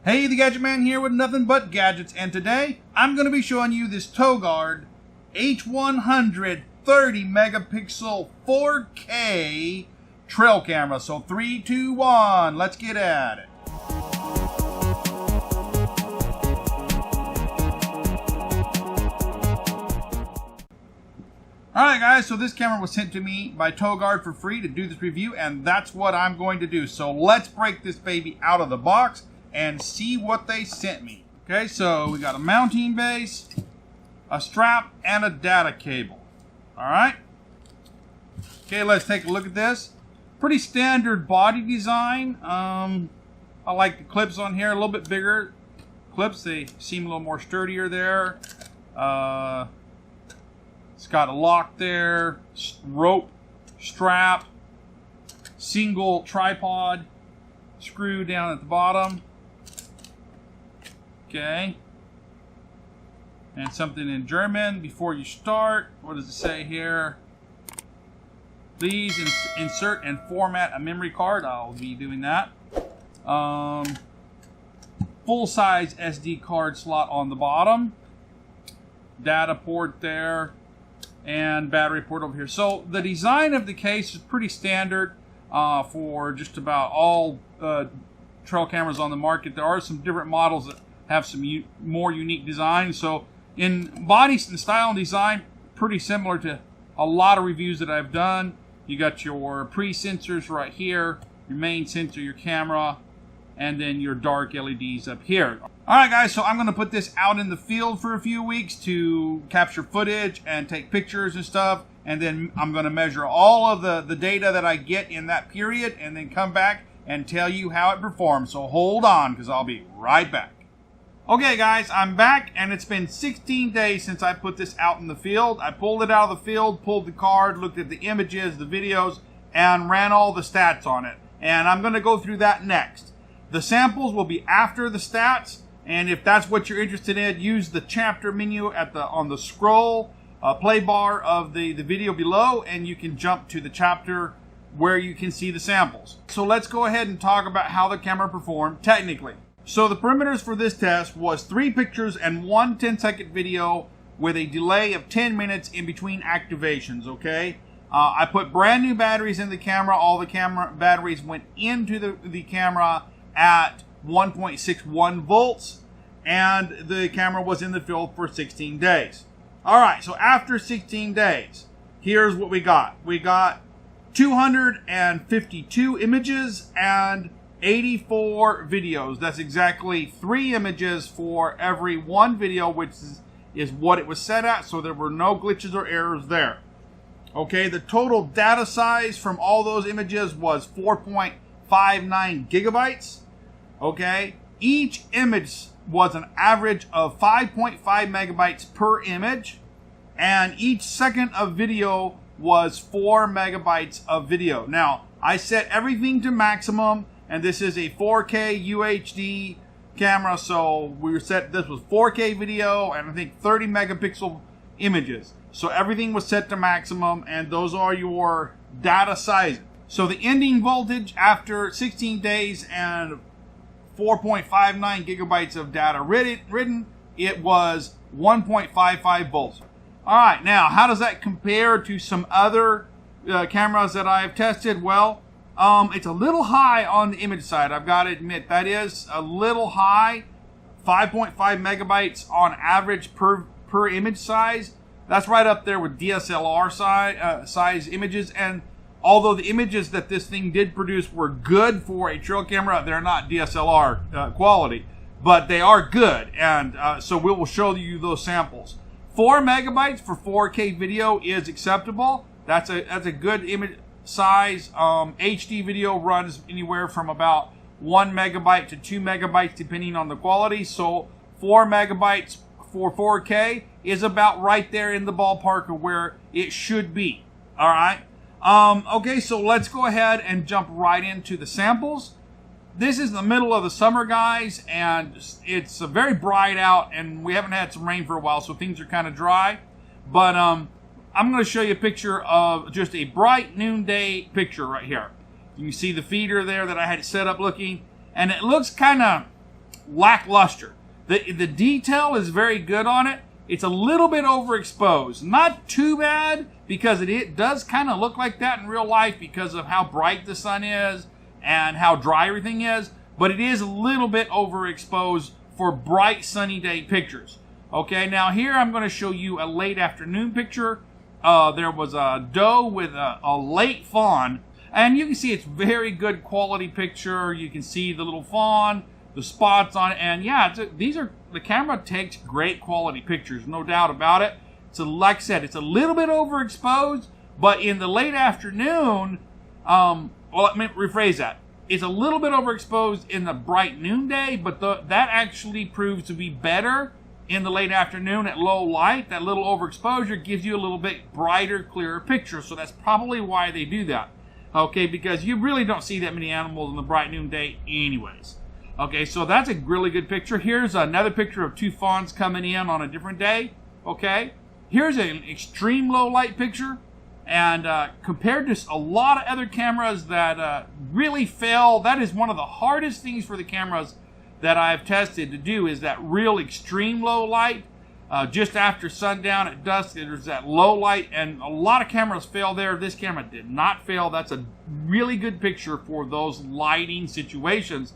Hey, the Gadget Man here with nothing but gadgets, and today I'm going to be showing you this Toguard H100 30 megapixel 4K trail camera. So 3, 2, 1, let's get at it. Alright guys, so this camera was sent to me by Toguard for free to do this review, and that's what I'm going to do. So let's break this baby out of the box and see what they sent me. Okay, so we got a mounting base, a strap, and a data cable. Alright. Okay, let's take a look at this. Pretty standard body design. I like the clips on here, a little bit bigger clips. They seem a little more sturdier there. It's got a lock there, rope, strap, single tripod, screw down at the bottom. Okay. And something in German before you start. What does it say here? Please insert and format a memory card. I'll be doing that. Full-size SD card slot on the bottom. Data port there. And battery port over here. So the design of the case is pretty standard for just about all trail cameras on the market. There are some different models that have some more unique designs. So in body and style and design, pretty similar to a lot of reviews that I've done. You got your pre-sensors right here, your main sensor, your camera, and then your dark LEDs up here. Alright guys, so I'm going to put this out in the field for a few weeks to capture footage and take pictures and stuff, and then I'm going to measure all of the data that I get in that period and then come back and tell you how it performs. So hold on, because I'll be right back. Okay guys, I'm back, and it's been 16 days since I put this out in the field. I pulled it out of the field, pulled the card, looked at the images, the videos, and ran all the stats on it. And I'm going to go through that next. The samples will be after the stats, and if that's what you're interested in, use the chapter menu on the scroll play bar of the video below, and you can jump to the chapter where you can see the samples. So let's go ahead and talk about how the camera performed technically. So the parameters for this test was 3 pictures and 1 10-second video with a delay of 10 minutes in between activations, okay? I put brand new batteries in the camera. All the camera batteries went into the camera at 1.61 volts, and the camera was in the field for 16 days. Alright, so after 16 days, here's what we got. We got 252 images and 84 videos. That's exactly 3 images for every 1 video, which is what it was set at, so there were no glitches or errors there. Okay, the total data size from all those images was 4.59 gigabytes. Okay, each image was an average of 5.5 megabytes per image, and each second of video was 4 megabytes of video. Now, I set everything to maximum, and this is a 4K UHD camera, so we set this was 4K video and I think 30 megapixel images. So everything was set to maximum, and those are your data sizes. So the ending voltage after 16 days and 4.59 gigabytes of data written, it was 1.55 volts. Alright, now how does that compare to some other cameras that I've tested? Well, it's a little high on the image side, I've got to admit. That is a little high. 5.5 megabytes on average per image size. That's right up there with DSLR size images, and although the images that this thing did produce were good for a trail camera, they're not DSLR quality, but they are good, and so we will show you those samples. 4 megabytes for 4K video is acceptable. That's a good image size. HD video runs anywhere from about 1 megabyte to 2 megabytes depending on the quality, so 4 megabytes for 4K is about right there in the ballpark of where it should be. Alright? Okay, so let's go ahead and jump right into the samples. This is the middle of the summer, guys, and it's very bright out, and we haven't had some rain for a while, so things are kind of dry. But I'm going to show you a picture of just a bright noonday picture right here. You can see the feeder there that I had set up looking, and it looks kind of lackluster. The detail is very good on it. It's a little bit overexposed. Not too bad, because it does kind of look like that in real life because of how bright the sun is and how dry everything is. But it is a little bit overexposed for bright sunny day pictures. Okay, now here I'm going to show you a late afternoon picture. There was a doe with a late fawn. And you can see it's very good quality picture. You can see the little fawn, the spots on it. And yeah, the camera takes great quality pictures, no doubt about it. So like I said, it's a little bit overexposed, but in the late afternoon, well, let me rephrase that. It's a little bit overexposed in the bright noonday, but that actually proves to be better in the late afternoon at low light. That little overexposure gives you a little bit brighter, clearer picture. So that's probably why they do that. Okay, because you really don't see that many animals in the bright noonday anyways. Okay, so that's a really good picture. Here's another picture of two fawns coming in on a different day. Okay, here's an extreme low light picture. And compared to a lot of other cameras that really fail, that is one of the hardest things for the cameras that I've tested to do, is that real extreme low light. Just after sundown at dusk, there's that low light, and a lot of cameras fail there. This camera did not fail. That's a really good picture for those lighting situations.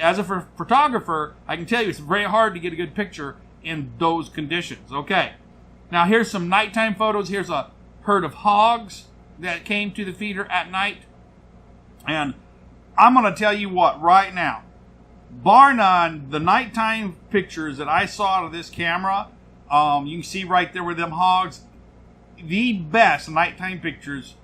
As a photographer, I can tell you it's very hard to get a good picture in those conditions. Okay, now here's some nighttime photos. Here's a herd of hogs that came to the feeder at night. And I'm going to tell you what, right now, bar none, the nighttime pictures that I saw out of this camera, you can see right there with them hogs, the best nighttime pictures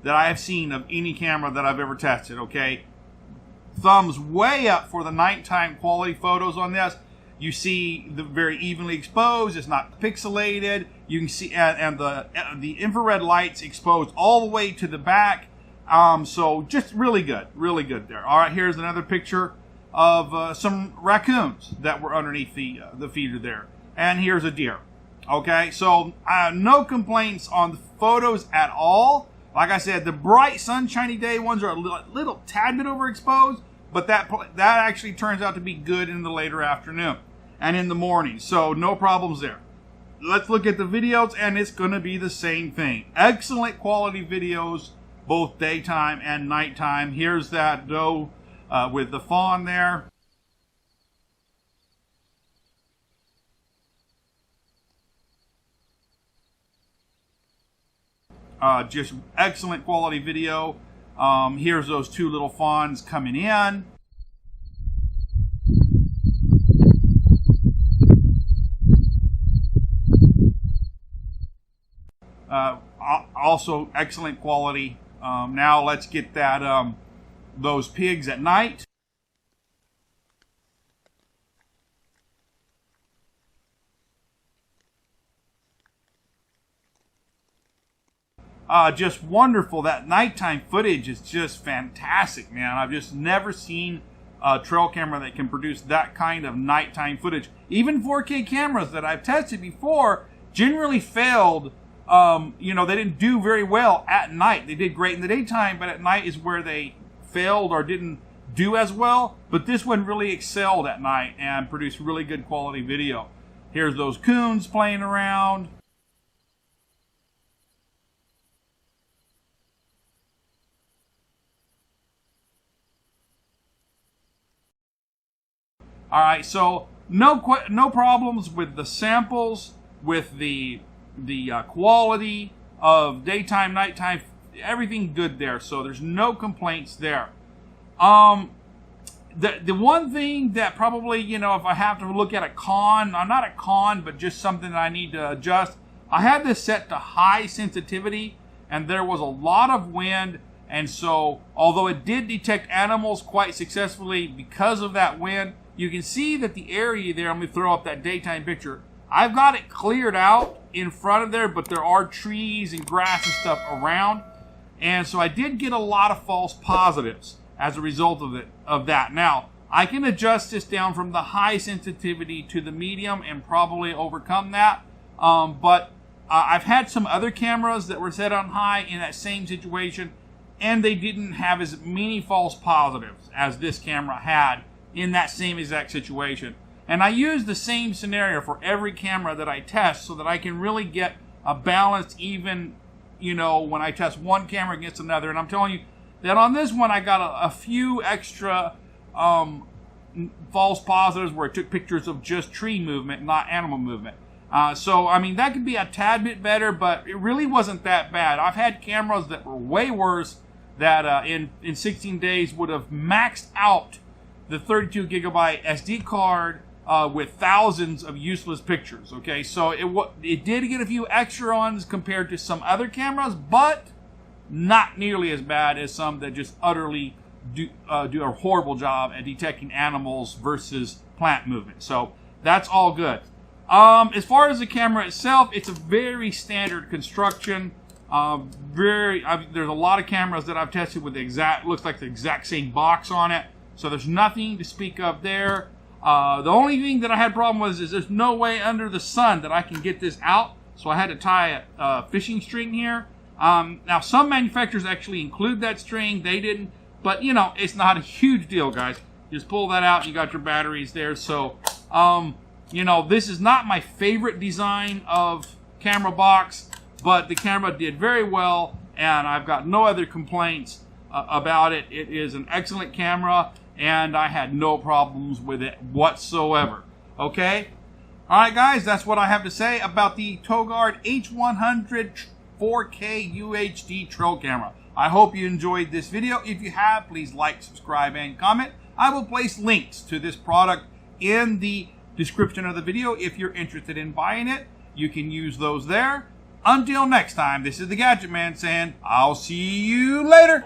that I have seen of any camera that I've ever tested, okay? Thumbs way up for the nighttime quality photos on this. You see the very evenly exposed. It's not pixelated. You can see, and the infrared lights exposed all the way to the back. So just really good there. All right, here's another picture of some raccoons that were underneath the feeder there. And here's a deer. Okay, so no complaints on the photos at all. Like I said, the bright sunshiny day ones are a little tad bit overexposed, but that actually turns out to be good in the later afternoon and in the morning. So no problems there. Let's look at the videos, and it's going to be the same thing. Excellent quality videos, both daytime and nighttime. Here's that doe with the fawn there. Just excellent quality video. Here's those two little fawns coming in. Also excellent quality. Now let's get that those pigs at night. Just wonderful. That nighttime footage is just fantastic, man. I've just never seen a trail camera that can produce that kind of nighttime footage. Even 4K cameras that I've tested before generally failed. You know, they didn't do very well at night. They did great in the daytime, but at night is where they failed or didn't do as well. But this one really excelled at night and produced really good quality video. Here's those coons playing around. All right, so no problems with the samples, with the quality of daytime, nighttime, everything good there. So there's no complaints there. The one thing that probably, you know, if I have to look at a con, not a con, but just something that I need to adjust, I had this set to high sensitivity, and there was a lot of wind. And so, although it did detect animals quite successfully because of that wind, you can see that the area there, let me throw up that daytime picture, I've got it cleared out in front of there, but there are trees and grass and stuff around. And so I did get a lot of false positives as a result of that. Now, I can adjust this down from the high sensitivity to the medium and probably overcome that. But I've had some other cameras that were set on high in that same situation, and they didn't have as many false positives as this camera had in that same exact situation. And I use the same scenario for every camera that I test so that I can really get a balanced, even, you know, when I test one camera against another. And I'm telling you that on this one, I got a few extra false positives where it took pictures of just tree movement, not animal movement. So, I mean, that could be a tad bit better, but it really wasn't that bad. I've had cameras that were way worse that in 16 days would have maxed out the 32 gigabyte SD card with thousands of useless pictures. Okay, so it did get a few extra ones compared to some other cameras, but not nearly as bad as some that just utterly do a horrible job at detecting animals versus plant movement. So that's all good. As far as the camera itself, it's a very standard construction. There's a lot of cameras that I've tested with looks like the exact same box on it. So there's nothing to speak of there. The only thing that I had a problem with is there's no way under the sun that I can get this out. So I had to tie a fishing string here. Now some manufacturers actually include that string. They didn't. But, you know, it's not a huge deal, guys. Just pull that out and you got your batteries there. So, you know, this is not my favorite design of camera box, but the camera did very well, and I've got no other complaints about it. It is an excellent camera, and I had no problems with it whatsoever. Okay? All right, guys, that's what I have to say about the Toguard H100 4K UHD trail camera. I hope you enjoyed this video. If you have, please like, subscribe, and comment. I will place links to this product in the description of the video. If you're interested in buying it, you can use those there. Until next time, this is the Gadget Man saying, I'll see you later.